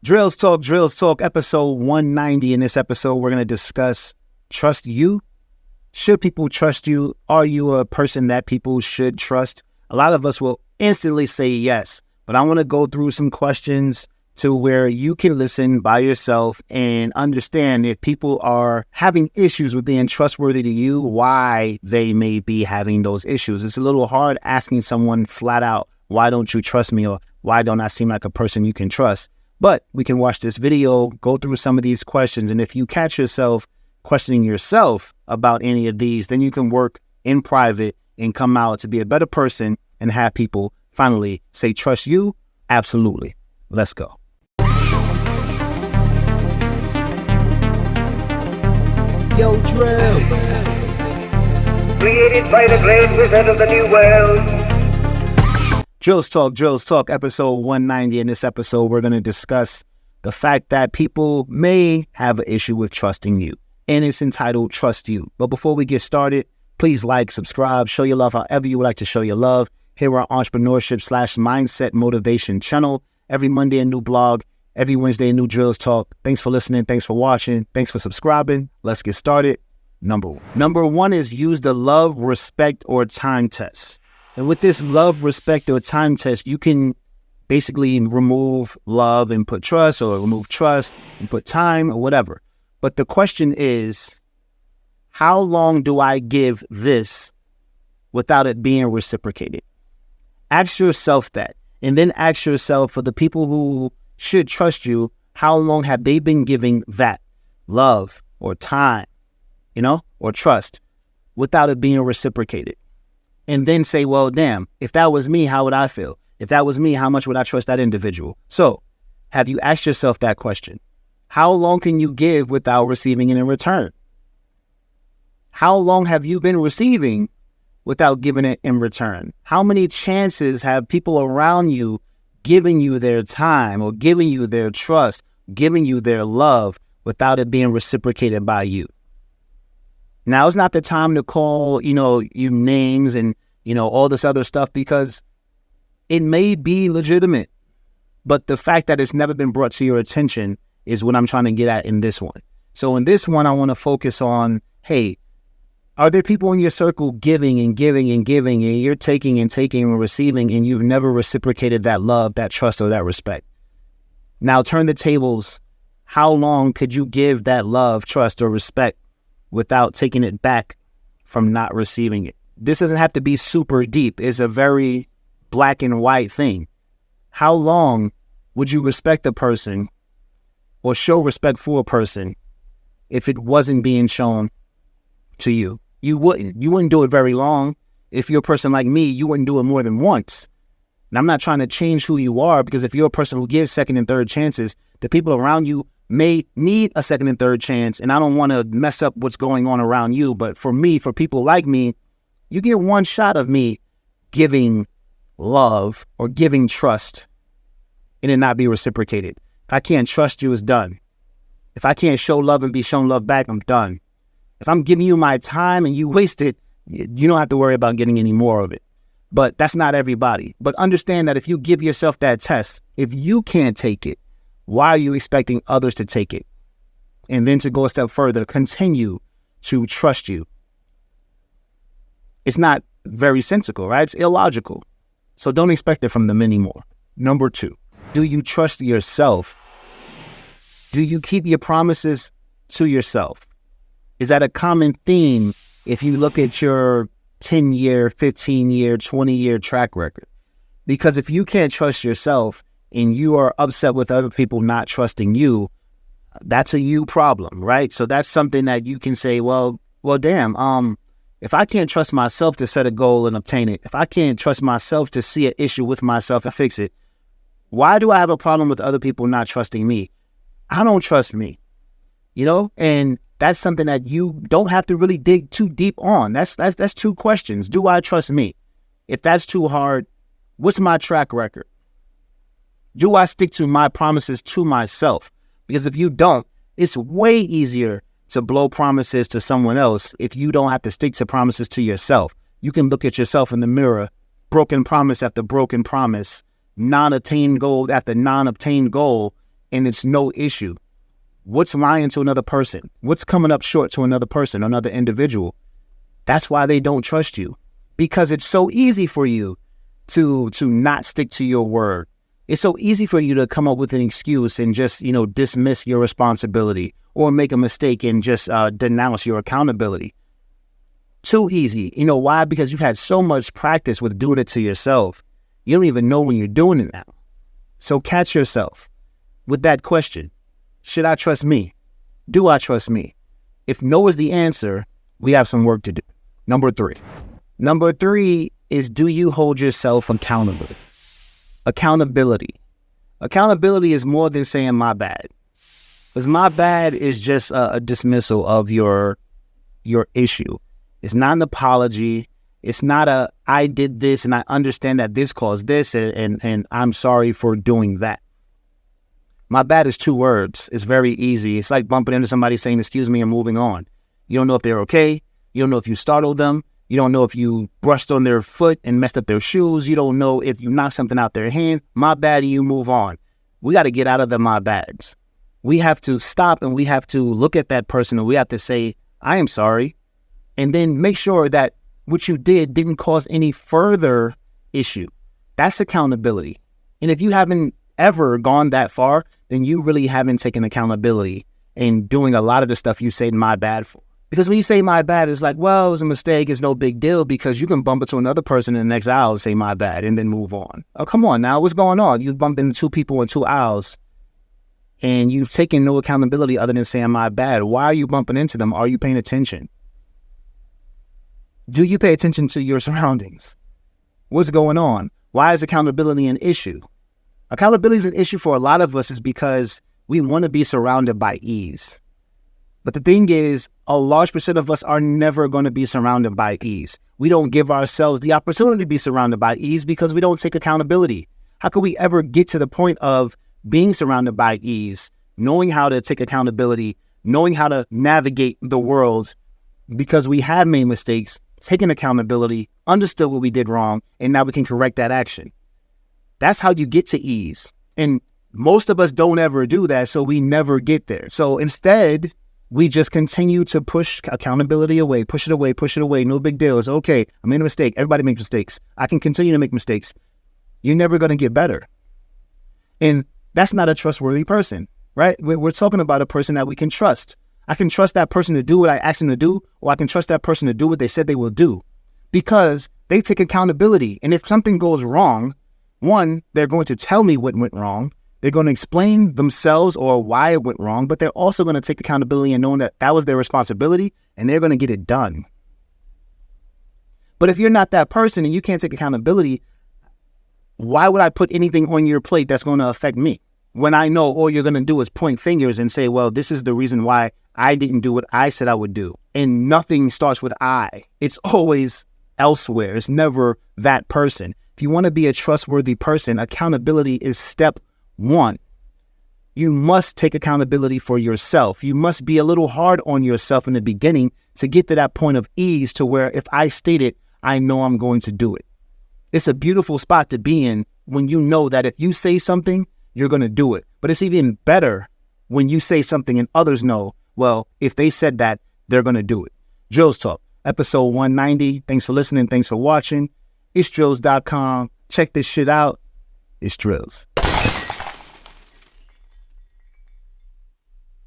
Drills Talk, episode 190. In this episode, we're going to discuss trust you. Should people trust you? Are you a person that people should trust? A lot of us will instantly say yes, but I want to go through some questions to where you can listen by yourself and understand if people are having issues with being trustworthy to you, why they may be having those issues. It's a little hard asking someone flat out, why don't you trust me? Or why don't I seem like a person you can trust? But we can watch this video, go through some of these questions. And if you catch yourself questioning yourself about any of these, then you can work in private and come out to be a better person and have people finally say, trust you? Absolutely. Let's go. Yo, Drills. Created by the great wizard of the new world. Drills Talk, episode 190. In this episode, we're going to discuss the fact that people may have an issue with trusting you, and it's entitled Trust You. But before we get started, please like, subscribe, show your love however you would like to show your love. Here are entrepreneurship/mindset motivation channel. Every Monday, a new blog. Every Wednesday, a new Drills Talk. Thanks for listening. Thanks for watching. Thanks for subscribing. Let's get started. Number one is use the love, respect, or time test. And with this love, respect, or time test, you can basically remove love and put trust, or remove trust and put time, or whatever. But the question is, how long do I give this without it being reciprocated? Ask yourself that. And then ask yourself, for the people who should trust you, how long have they been giving that love or time, or trust without it being reciprocated? And then say, well, damn, if that was me, how would I feel? If that was me, how much would I trust that individual? So have you asked yourself that question? How long can you give without receiving it in return? How long have you been receiving without giving it in return? How many chances have people around you giving you their time, or giving you their trust, giving you their love without it being reciprocated by you? Now, it's not the time to call, you names and, all this other stuff, because it may be legitimate. But the fact that it's never been brought to your attention is what I'm trying to get at in this one. So in this one, I want to focus on, hey, are there people in your circle giving and giving and giving, and you're taking and taking and receiving, and you've never reciprocated that love, that trust, or that respect? Now turn the tables. How long could you give that love, trust, or respect without taking it back from not receiving it? This doesn't have to be super deep. It's a very black and white thing. How long would you respect a person or show respect for a person if it wasn't being shown to you? You wouldn't do it very long. If you're a person like me, you wouldn't do it more than once. And I'm not trying to change who you are, because if you're a person who gives second and third chances, the people around you may need a second and third chance, and I don't want to mess up what's going on around you. But for me, for people like me, you get one shot of me giving love or giving trust and it not be reciprocated. If I can't trust you, it's done. If I can't show love and be shown love back, I'm done. If I'm giving you my time and you waste it, you don't have to worry about getting any more of it. But that's not everybody. But understand that if you give yourself that test, if you can't take it, why are you expecting others to take it? And then to go a step further, continue to trust you. It's not very sensical, right? It's illogical. So don't expect it from them anymore. Number two, do you trust yourself? Do you keep your promises to yourself? Is that a common theme if you look at your 10-year, 15-year, 20-year track record? Because if you can't trust yourself and you are upset with other people not trusting you, that's a you problem, right? So that's something that you can say, well, damn, if I can't trust myself to set a goal and obtain it, if I can't trust myself to see an issue with myself and fix it, why do I have a problem with other people not trusting me? I don't trust me, and that's something that you don't have to really dig too deep on. That's two questions. Do I trust me? If that's too hard, what's my track record? Do I stick to my promises to myself? Because if you don't, it's way easier to blow promises to someone else if you don't have to stick to promises to yourself. You can look at yourself in the mirror, broken promise after broken promise, non-attained goal after non-obtained goal, and it's no issue. What's lying to another person? What's coming up short to another person, another individual? That's why they don't trust you, because it's so easy for you to not stick to your word. It's so easy for you to come up with an excuse and just, dismiss your responsibility or make a mistake and just denounce your accountability. Too easy. You know why? Because you've had so much practice with doing it to yourself. You don't even know when you're doing it now. So catch yourself with that question. Should I trust me? Do I trust me? If no is the answer, we have some work to do. Number three is, do you hold yourself accountable? Accountability. Accountability is more than saying my bad. Because my bad is just a dismissal of your issue. It's not an apology. It's not I did this and I understand that this caused this and I'm sorry for doing that. My bad is 2 words. It's very easy. It's like bumping into somebody saying, excuse me, and moving on. You don't know if they're okay. You don't know if you startled them. You don't know if you brushed on their foot and messed up their shoes. You don't know if you knocked something out their hand. My bad, and you move on. We got to get out of the my bads. We have to stop and we have to look at that person and we have to say, I am sorry. And then make sure that what you did didn't cause any further issue. That's accountability. And if you haven't ever gone that far, then you really haven't taken accountability in doing a lot of the stuff you say my bad for. Because when you say my bad, it's like, well, it was a mistake. It's no big deal, because you can bump into another person in the next aisle and say my bad and then move on. Oh, come on now. What's going on? You bumped into 2 people in 2 aisles and you've taken no accountability other than saying my bad. Why are you bumping into them? Are you paying attention? Do you pay attention to your surroundings? What's going on? Why is accountability an issue? Accountability is an issue for a lot of us is because we want to be surrounded by ease. But the thing is, a large percent of us are never going to be surrounded by ease. We don't give ourselves the opportunity to be surrounded by ease because we don't take accountability. How could we ever get to the point of being surrounded by ease, knowing how to take accountability, knowing how to navigate the world because we have made mistakes, taken accountability, understood what we did wrong, and now we can correct that action? That's how you get to ease. And most of us don't ever do that, so we never get there. So instead, we just continue to push accountability away, push it away. No big deal. It's okay. I made a mistake. Everybody makes mistakes. I can continue to make mistakes. You're never going to get better. And that's not a trustworthy person, right? We're talking about a person that we can trust. I can trust that person to do what I asked them to do, or I can trust that person to do what they said they will do, because they take accountability. And if something goes wrong, one, they're going to tell me what went wrong. They're going to explain themselves or why it went wrong, but they're also going to take accountability and knowing that that was their responsibility and they're going to get it done. But if you're not that person and you can't take accountability, why would I put anything on your plate that's going to affect me when I know all you're going to do is point fingers and say, well, this is the reason why I didn't do what I said I would do. And nothing starts with I. It's always elsewhere. It's never that person. If you want to be a trustworthy person, accountability is step 1. You must take accountability for yourself. You must be a little hard on yourself in the beginning to get to that point of ease to where if I state it, I know I'm going to do it. It's a beautiful spot to be in when you know that if you say something, you're going to do it. But it's even better when you say something and others know, well, if they said that, they're going to do it. Drills Talk, episode 190. Thanks for listening. Thanks for watching. It's drills.com. Check this shit out. It's Drills.